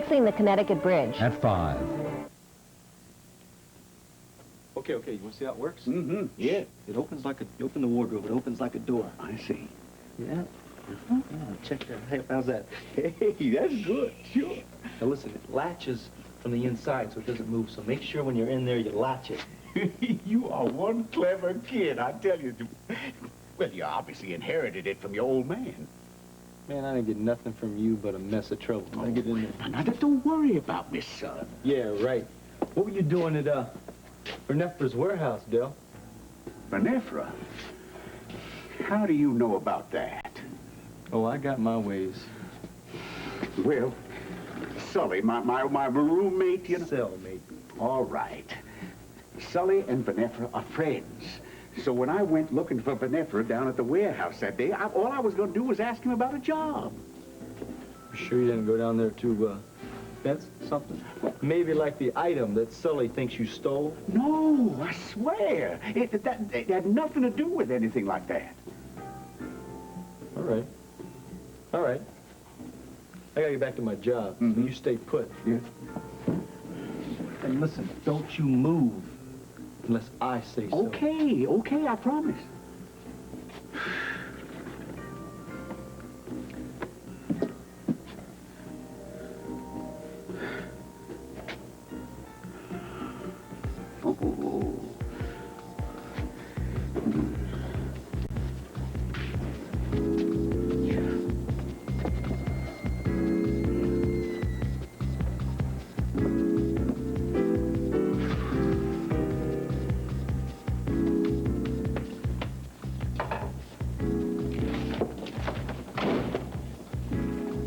fixing the Connecticut Bridge. At 5. Okay, you want to see how it works? Mm-hmm. Yeah. It opens like you open the wardrobe, it opens like a door. I see. Yeah? Yeah, check that. Hey, how's that? Hey, that's good. Sure. Now listen, it latches from the inside so it doesn't move, so make sure when you're in there you latch it. You are one clever kid, I tell you. Well, you obviously inherited it from your old man. Man, I didn't get nothing from you but a mess of trouble. Now get in there. Now, don't worry about me, son. Yeah, right. What were you doing at, Bernefra's warehouse, Del? Bernefra? How do you know about that? Oh, I got my ways. Well, Sully, my roommate, you know. Cellmate. All right. Sully and Bernefra are friends. So when I went looking for Bernefra down at the warehouse that day, all I was going to do was ask him about a job. You sure you didn't go down there to, fence something? Maybe like the item that Sully thinks you stole? No, I swear. It had nothing to do with anything like that. All right. All right. I gotta get back to my job. Mm-hmm. You stay put. Yeah. And listen, don't you move unless I say so. Okay, I promise.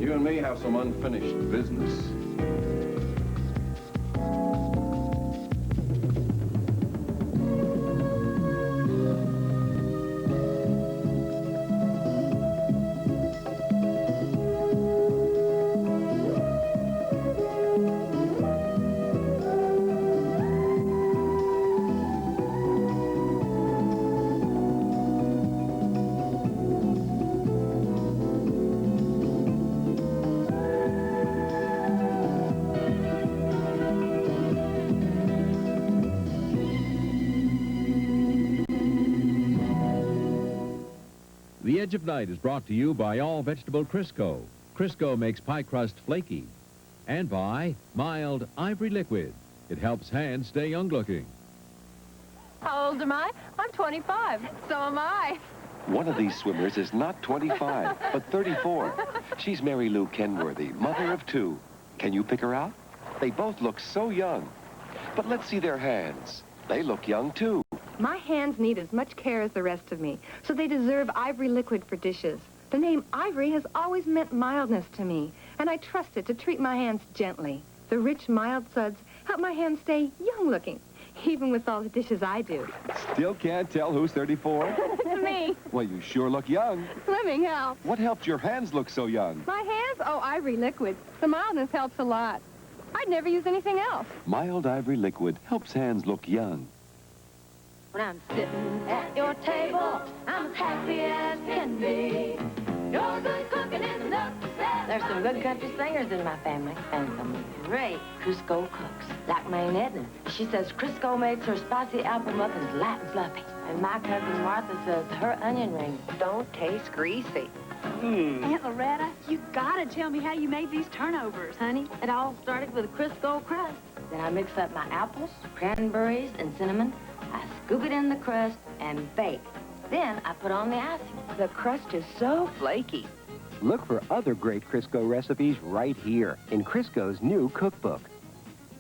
You and me have some unfinished business. The Edge of Night is brought to you by All Vegetable Crisco. Crisco makes pie crust flaky. And by Mild Ivory Liquid. It helps hands stay young-looking. How old am I? I'm 25. So am I. One of these swimmers is not 25, but 34. She's Mary Lou Kenworthy, mother of 2. Can you pick her out? They both look so young. But let's see their hands. They look young, too. My hands need as much care as the rest of me, so they deserve Ivory Liquid for dishes. The name Ivory has always meant mildness to me, and I trust it to treat my hands gently. The rich, mild suds help my hands stay young-looking, even with all the dishes I do. Still can't tell who's 34? It's me. Well, you sure look young. Swimming helps. What helped your hands look so young? My hands? Oh, Ivory Liquid. The mildness helps a lot. I'd never use anything else. Mild Ivory Liquid helps hands look young. When I'm sitting at your table, I'm as happy as can be. Your good cooking is enough to satisfy. There's some good country singers in my family, and some great Crisco cooks, like my Aunt Edna. She says Crisco makes her spicy apple muffins light and fluffy. And my cousin Martha says her onion rings don't taste greasy. Aunt Loretta, you gotta tell me how you made these turnovers. Honey, it all started with a Crisco crust. Then I mix up my apples, cranberries, and cinnamon. I scoop it in the crust and bake. Then I put on the icing. The crust is so flaky. Look for other great Crisco recipes right here in Crisco's new cookbook.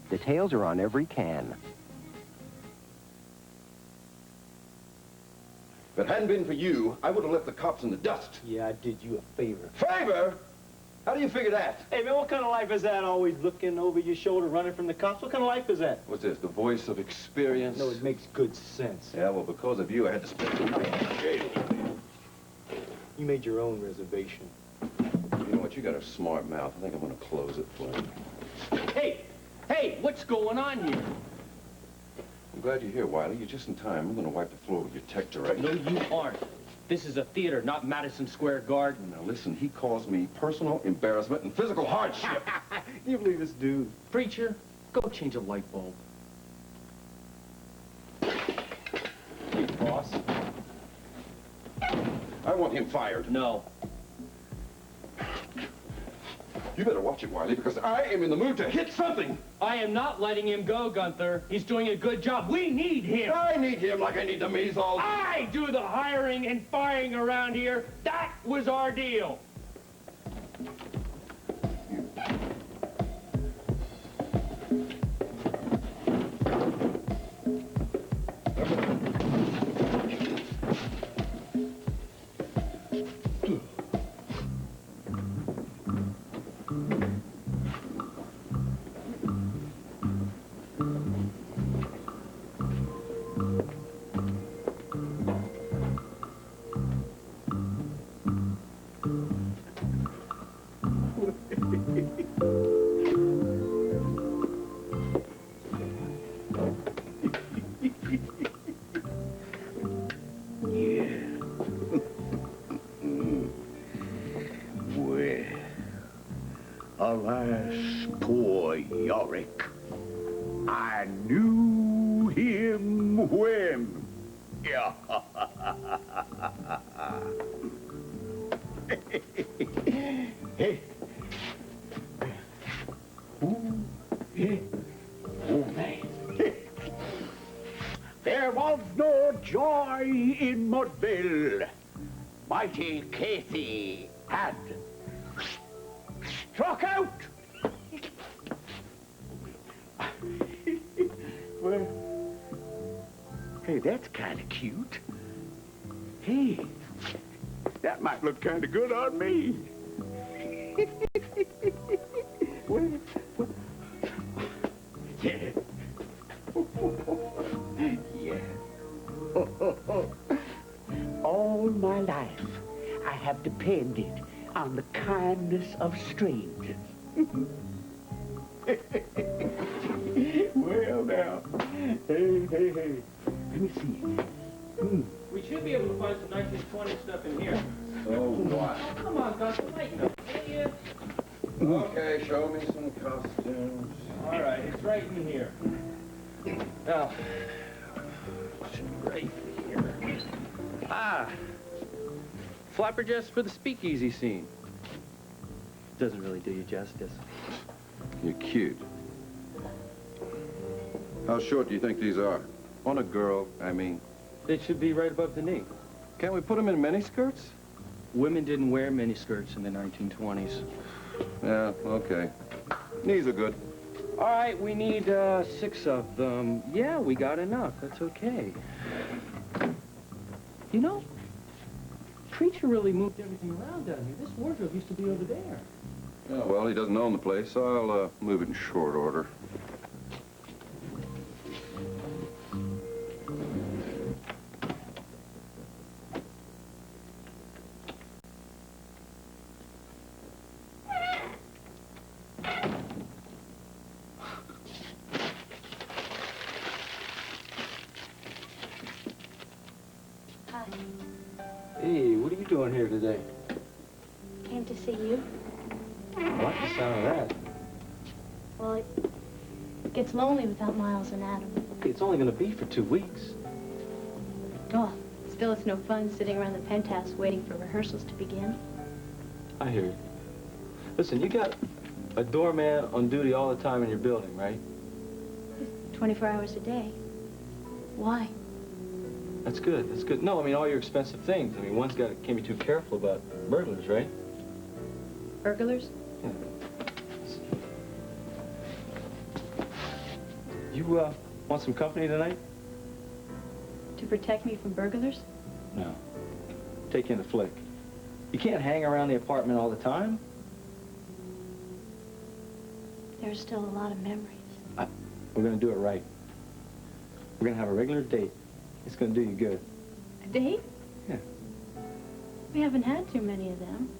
Details are on every can. If it hadn't been for you, I would have left the cops in the dust. Yeah, I did you a favor. Favor? How do you figure that? Hey, man, what kind of life is that? Always looking over your shoulder, running from the cops? What kind of life is that? What's this, the voice of experience? No, it makes good sense. Yeah, well, because of you, I had to spend 2 weeks in jail. You made your own reservation. You know what? You got a smart mouth. I think I'm going to close it for you. Hey, what's going on here? I'm glad you're here, Wiley. You're just in time. I'm going to wipe the floor with your tech director. No, you aren't. This is a theater, not Madison Square Garden. Now listen, he caused me personal embarrassment and physical hardship. Can you believe this dude? Preacher, go change a light bulb. Hey, boss. I want him fired. No. You better watch it, Wiley, because I am in the mood to hit something. I am not letting him go, Gunther. He's doing a good job. We need him. I need him like I need the measles. I do the hiring and firing around here. That was our deal. Alas, poor Yorick. I knew him when. Yeah. Hey. Ooh, yeah. Oh, man. There was no joy in Mudville. Mighty Casey had struck out. Well, hey, that's kind of cute. Hey, that might look kind of good on me. Well, yeah. Yeah. All my life, I have depended on the kindness of strangers. Well, now, hey. Let me see. We should be able to find some 1920 stuff in here. So what? Oh, come on, Gunther, lighten up, will you? Okay, show me some costumes. All right, it's right in here. Now, right here. Ah, flapper dress for the speakeasy scene. Doesn't really do you justice. You're cute. How short do you think these are? On a girl, I mean. They should be right above the knee. Can't we put them in miniskirts? Women didn't wear miniskirts in the 1920s. Yeah, okay. Knees are good. All right, we need 6 of them. Yeah, we got enough. That's okay. You know, Preacher really moved everything around down here. This wardrobe used to be over there. Yeah, well, he doesn't own the place, so I'll move it in short order. Hey, what are you doing here today? Came to see you. I like the sound of that. Well, it gets lonely without Miles and Adam. It's only going to be for 2 weeks. Oh, still it's no fun sitting around the penthouse waiting for rehearsals to begin. I hear you. Listen, you got a doorman on duty all the time in your building, right? 24 hours a day. Why? That's good. That's good. No, I mean, all your expensive things. I mean, one's can't be too careful about burglars, right? Burglars? Yeah. You, want some company tonight? To protect me from burglars? No. Take you in a flick. You can't hang around the apartment all the time. There's still a lot of memories. We're gonna do it right. We're gonna have a regular date. It's gonna do you good. A date? Yeah. We haven't had too many of them.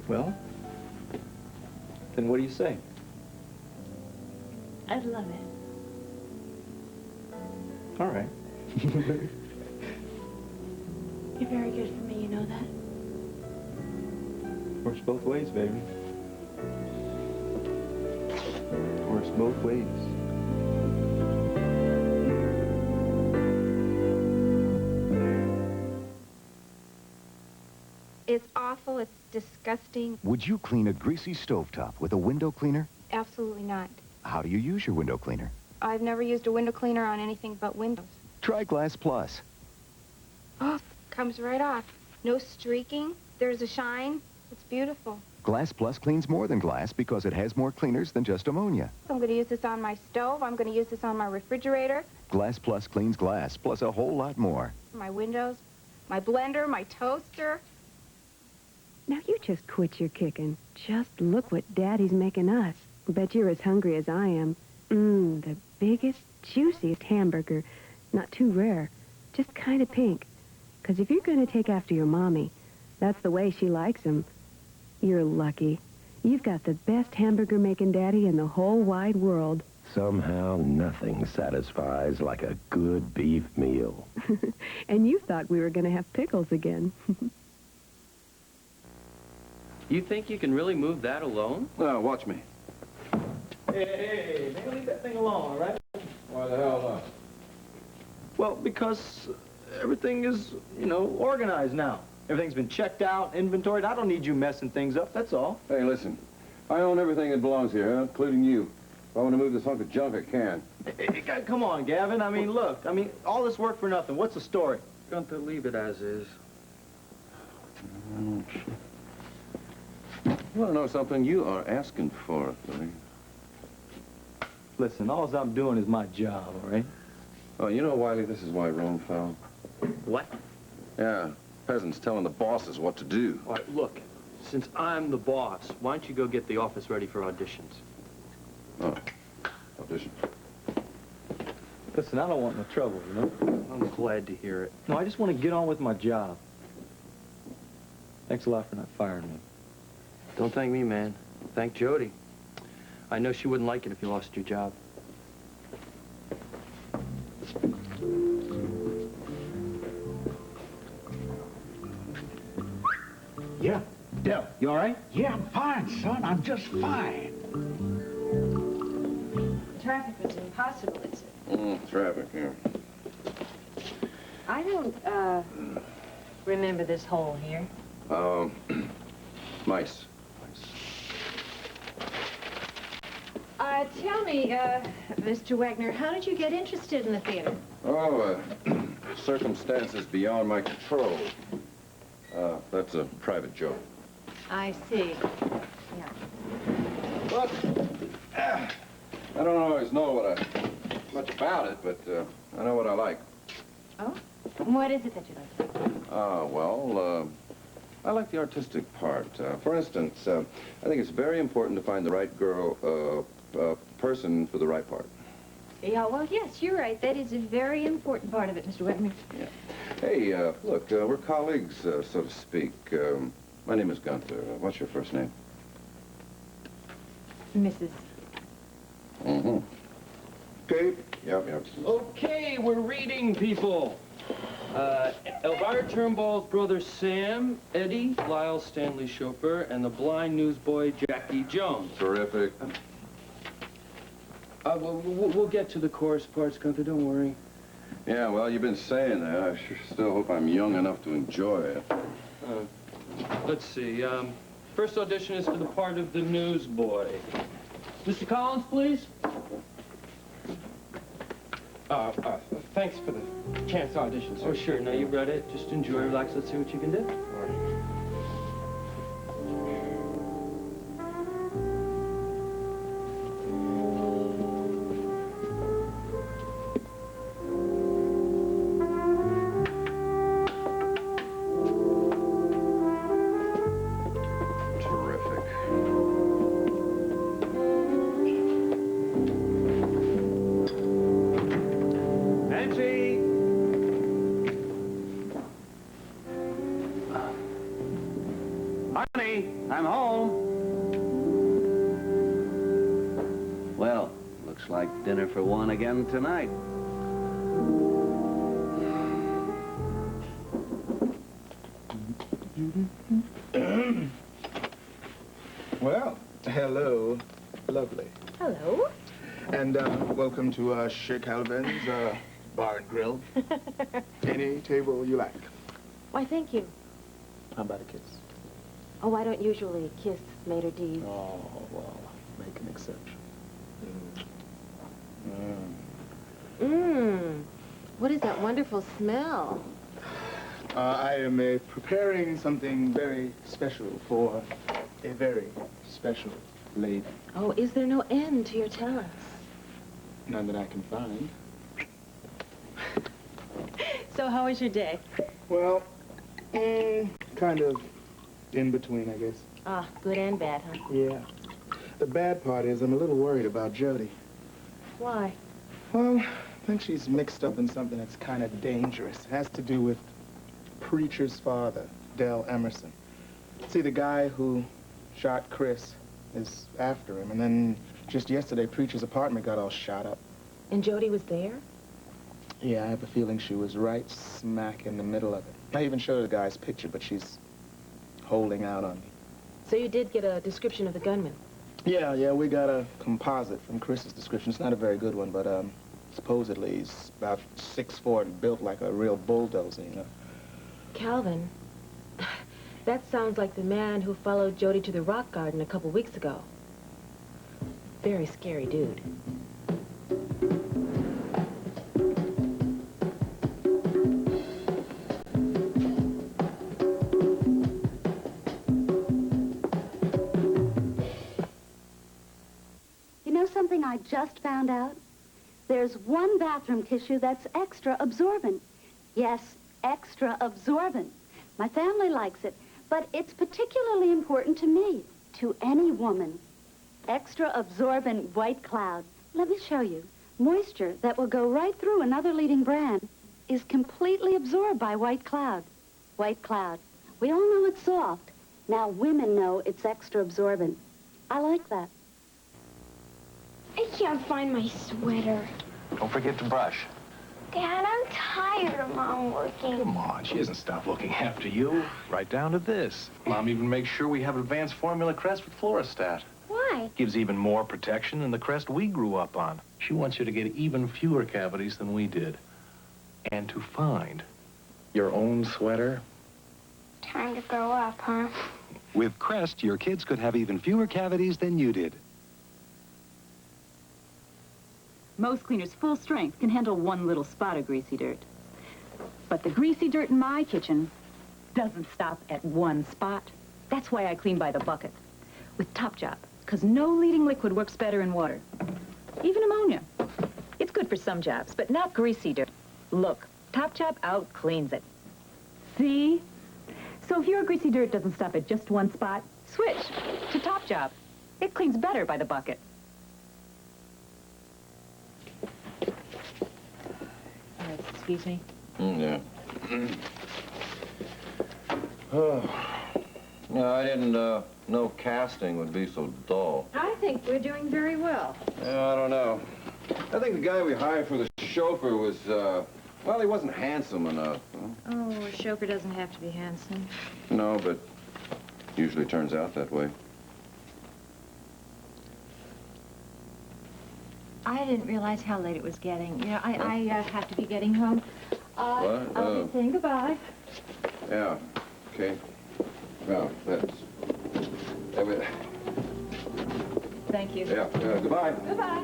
Well, then what do you say? I'd love it. All right. You're very good for me, you know that? Works both ways, baby. Works both ways. It's awful. It's disgusting. Would you clean a greasy stovetop with a window cleaner? Absolutely not. How do you use your window cleaner? I've never used a window cleaner on anything but windows. Try Glass Plus. Oh, comes right off. No streaking. There's a shine. It's beautiful. Glass Plus cleans more than glass because it has more cleaners than just ammonia. I'm going to use this on my stove. I'm going to use this on my refrigerator, Glass Plus cleans glass, plus a whole lot more. my windows, my blender, my toaster. Now you just quit your kicking. Just look what Daddy's making us. Bet you're as hungry as I am. The biggest, juiciest hamburger. Not too rare. Just kind of pink. 'Cause if you're going to take after your mommy, that's the way she likes 'em. You're lucky. You've got the best hamburger-making daddy in the whole wide world. Somehow nothing satisfies like a good beef meal. And you thought we were going to have pickles again. You think you can really move that alone? Watch me. Hey, man, leave that thing alone, all right? Why the hell not? Well, because everything is, you know, organized now. Everything's been checked out, inventoried. I don't need you messing things up, that's all. Hey, listen. I own everything that belongs here, including you. If I want to move this hunk of junk, I can. Hey, come on, Gavin. I mean, look. I mean, all this work for nothing. What's the story? Gunther, leave it as is. You want to know something? You are asking for it, buddy. Listen, all I'm doing is my job, all right? Oh, you know, Wiley, this is why Rome fell. What? Yeah, peasants telling the bosses what to do. All right, look. Since I'm the boss, why don't you go get the office ready for auditions? Oh, audition. Listen, I don't want no trouble, you know? I'm glad to hear it. No, I just want to get on with my job. Thanks a lot for not firing me. Don't thank me, man. Thank Jody. I know she wouldn't like it if you lost your job. Yeah. Del, you all right? Yeah, I'm fine, son. I'm just fine. Traffic was impossible, it's... Traffic, yeah. I don't, remember this hole here. Mice. Tell me, Mr. Wagner, how did you get interested in the theater? Oh, circumstances beyond my control. That's a private joke. I see. Yeah. But, I don't always know much about it, but I know what I like. Oh? What is it that you like? Well, I like the artistic part. For instance, I think it's very important to find the right person for the right part. Yeah, well, yes, you're right. That is a very important part of it, Mr. Wagner. Yeah. Hey, look, we're colleagues, so to speak. My name is Gunther. What's your first name? Mrs. Mm-hmm. Okay. Yep. Okay, we're reading, people. Elvira Turnbull's brother Sam, Eddie, Lyle Stanley Chopper, and the blind newsboy Jackie Jones. Terrific. We'll get to the chorus parts, Gunther, don't worry. Yeah, well, you've been saying that. I sure still hope I'm young enough to enjoy it. Let's see. First audition is for the part of the newsboy. Mr. Collins, please. Thanks for the chance to audition, sir. Oh, sure. Now you've read it. Just enjoy, relax. Let's see what you can do. I'm home. Well, looks like dinner for one again tonight. Well, hello, lovely. Hello. And welcome to Sheikh Alvin's Bar and Grill. Any table you like. Why, thank you. How about a kiss? Oh, I don't usually kiss maitre d's. Oh, well, make an exception. What is that wonderful smell? I am preparing something very special for a very special lady. Oh, is there no end to your talents? None that I can find. So how was your day? Well, kind of in between, I guess. Ah, good and bad, huh? Yeah. The bad part is I'm a little worried about Jody. Why? Well, I think she's mixed up in something that's kind of dangerous. It has to do with Preacher's father, Del Emerson. See, the guy who shot Chris is after him, and then just yesterday, Preacher's apartment got all shot up. And Jody was there? Yeah, I have a feeling she was right smack in the middle of it. I even showed her the guy's picture, but she's holding out on me. So you did get a description of the gunman? Yeah, we got a composite from Chris's description. It's not a very good one, but supposedly he's about 6'4" and built like a real bulldozer, you know. Calvin, that sounds like the man who followed Jody to the rock garden a couple weeks ago. Very scary dude. You know something I just found out? There's one bathroom tissue that's extra absorbent. Yes, extra absorbent. My family likes it, but it's particularly important to me, to any woman. Extra absorbent White Cloud. Let me show you. Moisture that will go right through another leading brand is completely absorbed by White Cloud. White Cloud. We all know it's soft. Now women know it's extra absorbent. I like that. I can't find my sweater. Don't forget to brush. Dad, I'm tired of Mom working. Come on, she hasn't stopped looking after you. Right down to this. Mom even makes sure we have advanced formula crest with Fluorostat. Why? Gives even more protection than the crest we grew up on. She wants you to get even fewer cavities than we did. And to find your own sweater. Time to grow up, huh? With Crest, your kids could have even fewer cavities than you did. Most cleaners full strength can handle one little spot of greasy dirt. But the greasy dirt in my kitchen doesn't stop at one spot. That's why I clean by the bucket with Top Job, because no leading liquid works better in water. Even ammonia. It's good for some jobs, but not greasy dirt. Look, Top Job out cleans it. See? So if your greasy dirt doesn't stop at just one spot, switch to Top Job. It cleans better by the bucket. Excuse me? Yeah. Oh. Yeah, I didn't know casting would be so dull. I think we're doing very well. Yeah, I don't know. I think the guy we hired for the chauffeur was, well, he wasn't handsome enough. Oh, a chauffeur doesn't have to be handsome. No, but usually turns out that way. I didn't realize how late it was getting. You know, I have to be getting home. What? I'll be saying goodbye. Yeah, okay. Well, that's... Thank you. Yeah, goodbye. Goodbye.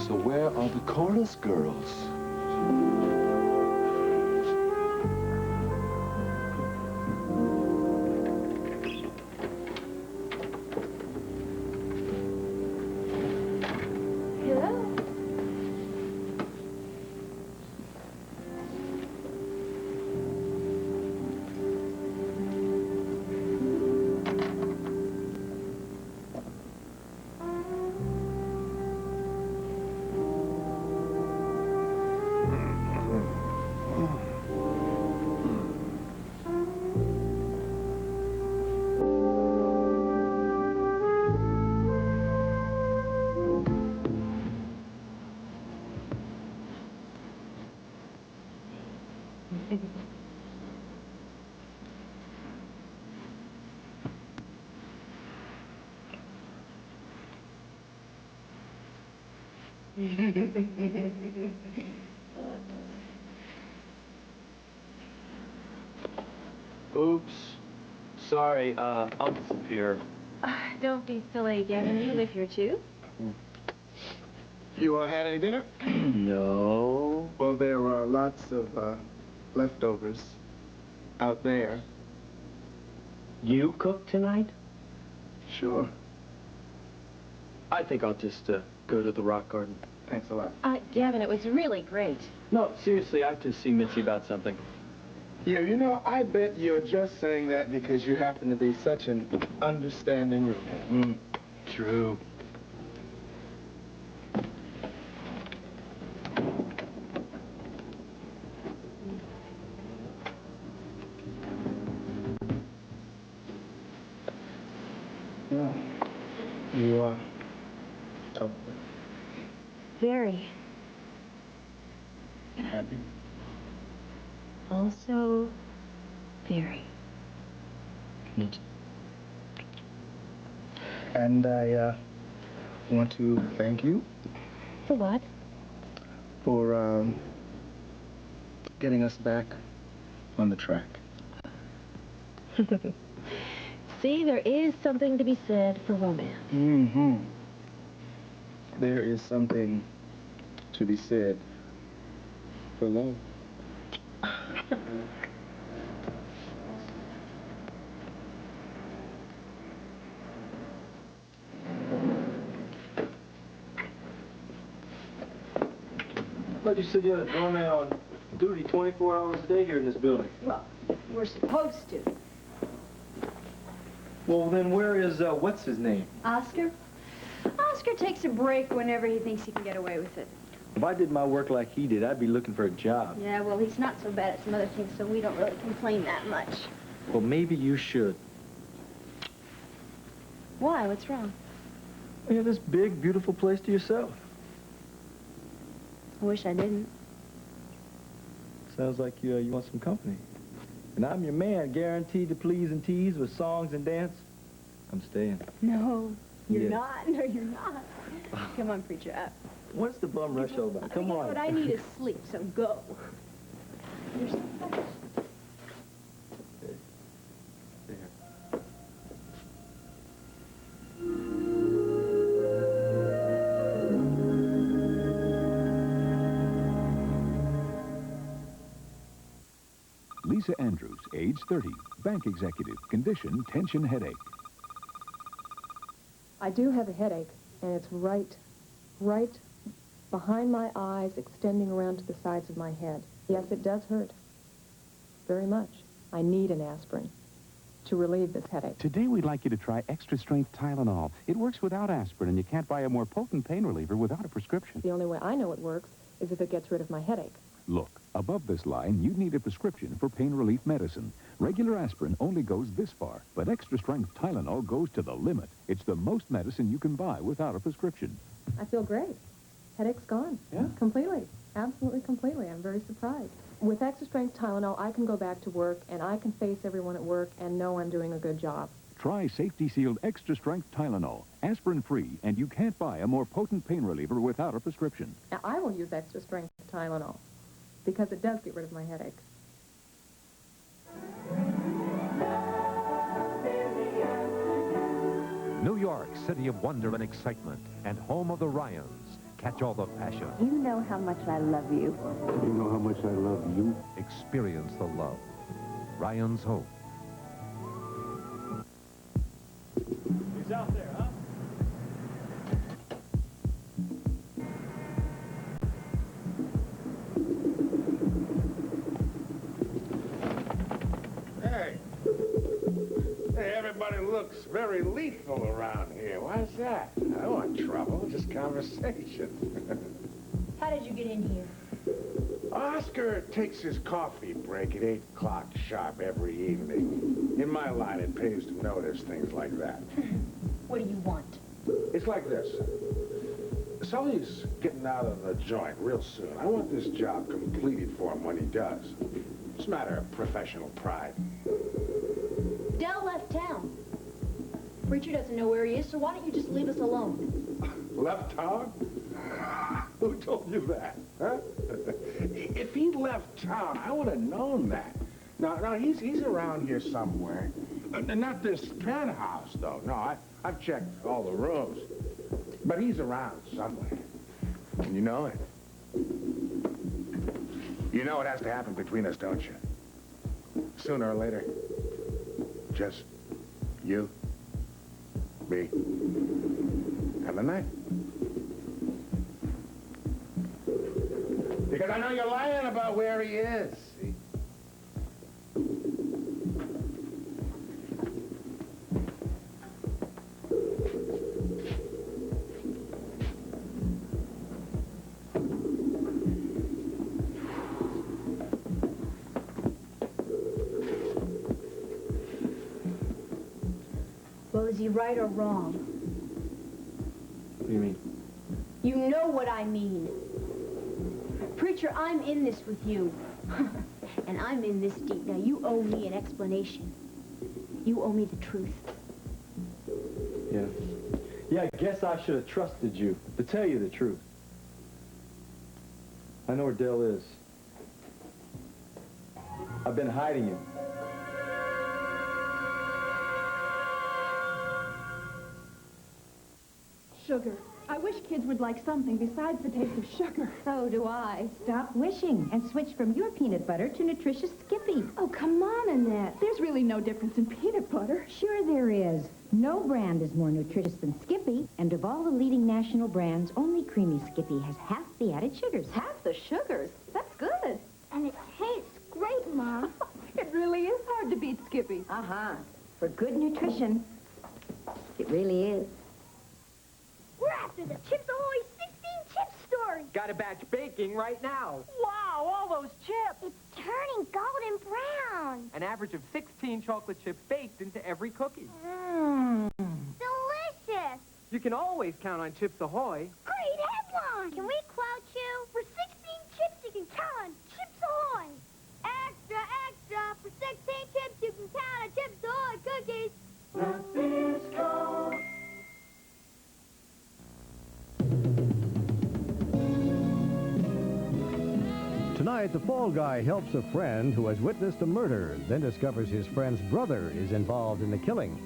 So where are the chorus girls? Oops. Sorry, I'll disappear. Don't be silly, Gavin. You live here, too. You all had any dinner? No. Well, there are lots of leftovers out there. You cook tonight? Sure. I think I'll just go to the rock garden. Thanks a lot. Gavin, it was really great. No, seriously, I have to see Mitzi about something. Yeah, you know, I bet you're just saying that because you happen to be such an understanding roommate. True. Yeah. You are. Oh. Very. Happy? Also, very. And I want to thank you For what? for getting us back on the track. See, there is something to be said for romance. Mm-hmm. There is something to be said for love. I thought you said you had a doorman on duty 24 hours a day here in this building. Well, we're supposed to. Well, then where is, what's his name? Oscar? Oscar takes a break whenever he thinks he can get away with it. If I did my work like he did, I'd be looking for a job. Yeah, well, he's not so bad at some other things, so we don't really complain that much. Well, maybe you should. Why? What's wrong? You have this big, beautiful place to yourself. I wish I didn't. Sounds like you want some company. And I'm your man, guaranteed to please and tease with songs and dance. I'm staying. No, you're Yeah. not. No, you're not. Come on, preacher, up. What's the bum rush all about? Come You know on. what I need is sleep, so go. You're so funny. Lisa Andrews, age 30, bank executive, condition tension headache. I do have a headache, and it's right behind my eyes, extending around to the sides of my head. Yes, it does hurt. Very much. I need an aspirin to relieve this headache. Today we'd like you to try extra strength Tylenol. It works without aspirin, and you can't buy a more potent pain reliever without a prescription. The only way I know it works is if it gets rid of my headache. Look, above this line, you'd need a prescription for pain relief medicine. Regular aspirin only goes this far, but extra strength Tylenol goes to the limit. It's the most medicine you can buy without a prescription. I feel great. Headache's gone. Yeah? Completely. Absolutely completely. I'm very surprised. With extra strength Tylenol, I can go back to work, and I can face everyone at work and know I'm doing a good job. Try safety-sealed extra strength Tylenol, aspirin-free, and you can't buy a more potent pain reliever without a prescription. Now, I will use extra strength Tylenol because it does get rid of my headache. New York, city of wonder and excitement, and home of the Ryans. Catch all the passion. You know how much I love you. You know how much I love you? Experience the love. Ryan's Hope. He's out there, huh? Hey. Hey, everybody looks very lethal around here. Why's that? I don't want trouble, just conversation. How did you get in here? Oscar takes his coffee break at 8 o'clock sharp every evening. In my line, it pays to notice things like that. What do you want? It's like this. Sully's getting out of the joint real soon. I want this job completed for him when he does. It's a matter of professional pride. Dell left town. Preacher doesn't know where he is, so why don't you just leave us alone? Left town? Who told you that, huh? If he left town, I would have known that. No, he's around here somewhere. Not this penthouse, though. No, I've checked all the rooms. But he's around somewhere. And you know it. You know it has to happen between us, don't you? Sooner or later. Just you, me, and the night. Because I know you're lying about where he is, see? Well, is he right or wrong? What do you mean? You know what I mean. Preacher, I'm in this with you. And I'm in this deep. Now, you owe me an explanation. You owe me the truth. Yeah. Yeah, I guess I should have trusted you, to tell you the truth. I know where Dell is. I've been hiding him. Sugar. I wish kids would like something besides the taste of sugar. So do I. Stop wishing and switch from your peanut butter to nutritious Skippy. Oh, come on, Annette. There's really no difference in peanut butter. Sure there is. No brand is more nutritious than Skippy, and of all the leading national brands, only Creamy Skippy has half the added sugars. Half the sugars? That's good. And it tastes great, Mom. It really is hard to beat Skippy. Uh-huh. For good nutrition, it really is. We're after the Chips Ahoy 16 chip story. Got a batch baking right now. Wow, all those chips. It's turning golden brown. An average of 16 chocolate chips baked into every cookie. Delicious. You can always count on Chips Ahoy. Great headline. Can we quote you? For 16 chips, you can count on Chips Ahoy. Extra, extra. For 16 chips, you can count on Chips Ahoy cookies. Nabisco. Tonight, the fall guy helps a friend who has witnessed a murder, then discovers his friend's brother is involved in the killing.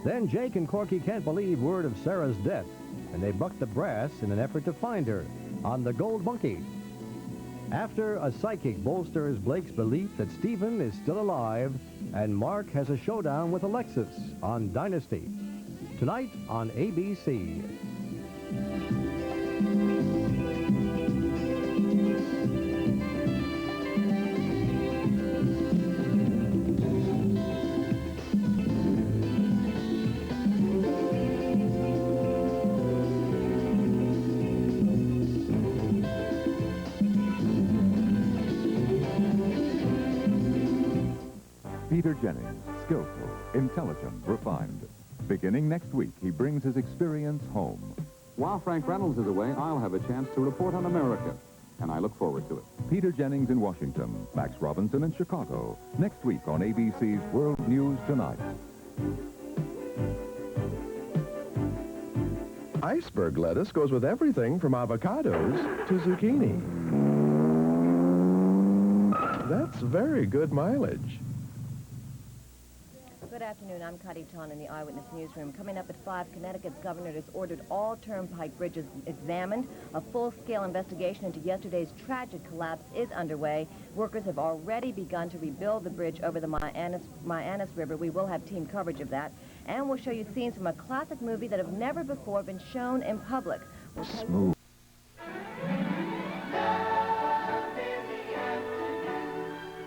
Then Jake and Corky can't believe word of Sarah's death, and they buck the brass in an effort to find her on the Gold Monkey. After a psychic bolsters Blake's belief that Stephen is still alive, and Mark has a showdown with Alexis on Dynasty. Tonight on ABC. Peter Jennings, skillful, intelligent, refined. Beginning next week, he brings his experience home. While Frank Reynolds is away, I'll have a chance to report on America, and I look forward to it. Peter Jennings in Washington, Max Robinson in Chicago. Next week on ABC's World News Tonight. Iceberg lettuce goes with everything from avocados to zucchini. That's very good mileage. Good afternoon. I'm Cuddy Ton in the Eyewitness Newsroom. Coming up at 5, Connecticut's governor has ordered all turnpike bridges examined. A full-scale investigation into yesterday's tragic collapse is underway. Workers have already begun to rebuild the bridge over the Myannis River. We will have team coverage of that. And we'll show you scenes from a classic movie that have never before been shown in public. Smooth.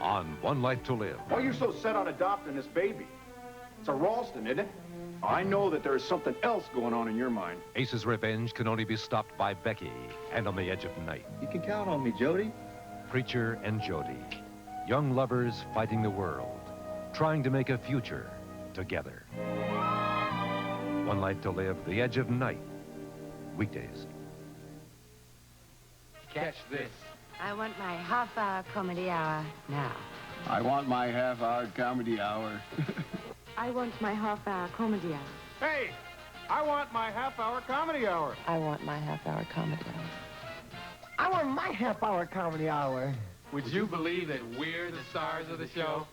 On One Life to Live. Why are you so set on adopting this baby? It's a Ralston, isn't it? I know that there is something else going on in your mind. Ace's revenge can only be stopped by Becky and On the Edge of Night. You can count on me, Jody. Preacher and Jody. Young lovers fighting the world, trying to make a future together. One Life to Live, The Edge of Night. Weekdays. Catch this. I want my half-hour comedy hour now. I want my half-hour comedy hour. I want my half-hour comedy hour. Hey, I want my half-hour comedy hour. I want my half-hour comedy hour. I want my half-hour comedy hour. Would you believe that we're the stars of the show?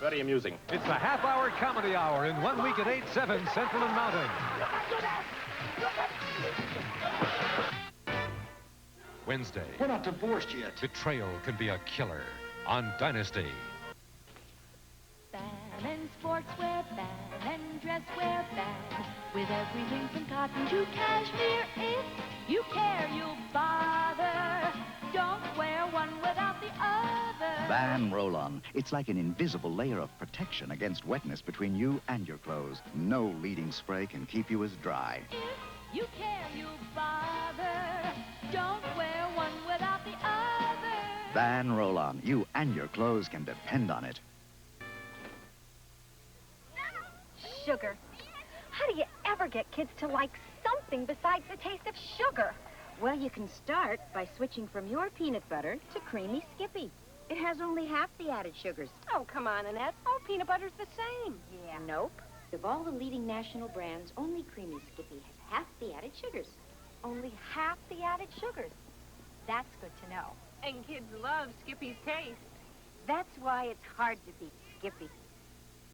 Very amusing. It's the half-hour comedy hour in 1 week at 8/7 Central and Mountain. Wednesday. We're not divorced yet. Betrayal can be a killer on Dynasty. Ban and sportswear, ban and dresswear, ban. With everything from cotton to cashmere, if you care, you'll bother. Don't wear one without the other. Ban Roll-On. It's like an invisible layer of protection against wetness between you and your clothes. No leading spray can keep you as dry. If you care, you'll bother. Don't wear one without the other. Ban Roll-On. You and your clothes can depend on it. Sugar. How do you ever get kids to like something besides the taste of sugar? Well, you can start by switching from your peanut butter to creamy Skippy. It has only half the added sugars. Oh, come on, Annette. All peanut butter's the same. Yeah. Nope. Of all the leading national brands, only creamy Skippy has half the added sugars. Only half the added sugars. That's good to know. And kids love Skippy's taste. That's why it's hard to beat Skippy.